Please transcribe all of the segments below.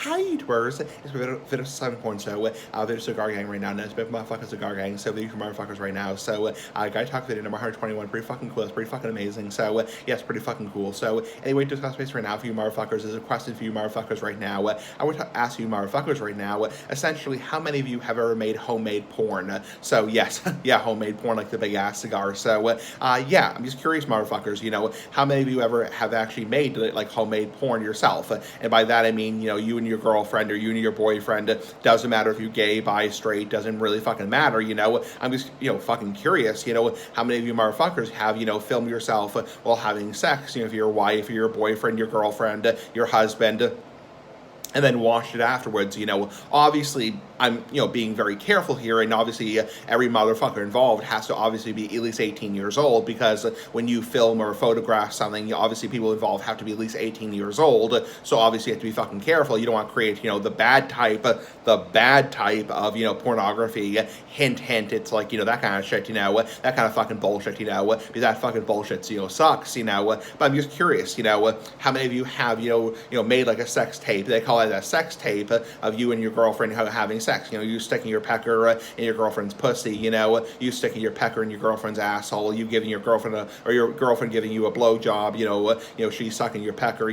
Hi YouTubers, it's Video 7.0, there's Cigar Gang right now, and it's big motherfucking Cigar Gang, so these are motherfuckers right now, so, Guy Talk video number 121, pretty fucking cool, it's pretty fucking amazing, so, yes, pretty fucking cool, so, anyway, discuss space right now for you motherfuckers, there's a question for you motherfuckers right now, I want to ask you motherfuckers right now, essentially, how many of you have ever made homemade porn? So, yes, yeah, homemade porn, like the big ass cigar, so, yeah, I'm just curious motherfuckers, how many of you ever have actually made, like, homemade porn yourself, and by that I mean, you and your girlfriend or you and your boyfriend, doesn't matter if you're gay, bi, straight, doesn't really fucking matter, I'm just, fucking curious, how many of you motherfuckers have, filmed yourself while having sex, if your wife, or your boyfriend, your girlfriend, your husband, and then watched it afterwards, obviously I'm, being very careful here, and obviously every motherfucker involved has to obviously be at least 18 years old, because when you film or photograph something, obviously people involved have to be at least 18 years old, so obviously you have to be fucking careful. You don't want to create, the bad type of, pornography, hint, hint, it's like, that kind of shit, that kind of fucking bullshit, because that fucking bullshit, sucks, but I'm just curious, how many of you have, made like a sex tape, they call it a sex tape, of you and your girlfriend having sex, you sticking your pecker in your girlfriend's pussy, you sticking your pecker in your girlfriend's asshole, you giving your girlfriend or your girlfriend giving you a blowjob, she's sucking your pecker,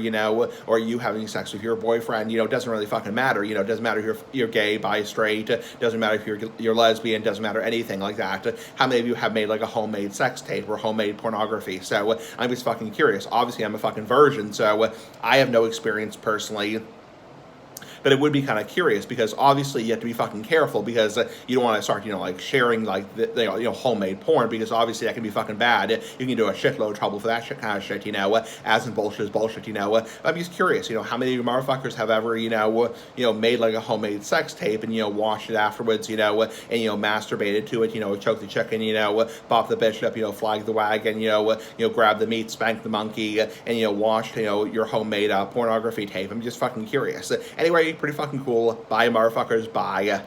or you having sex with your boyfriend, doesn't really fucking matter, doesn't matter if you're gay, bi, straight, doesn't matter if you're lesbian, doesn't matter anything like that. How many of you have made like a homemade sex tape or homemade pornography? So I'm just fucking curious. Obviously I'm a fucking virgin, so I have no experience personally, but it would be kind of curious, because obviously you have to be fucking careful, because you don't want to start, like sharing like homemade porn, because obviously that can be fucking bad. You can do a shitload of trouble for that kind of shit, as in bullshit is bullshit, I'm just curious, how many of you motherfuckers have ever, made like a homemade sex tape and, washed it afterwards, and, masturbated to it, choke the chicken, bop the bitch up, flag the wagon, grab the meat, spank the monkey, and, washed, your homemade pornography tape. I'm just fucking curious. Anyway, pretty fucking cool. Bye, motherfuckers. Bye.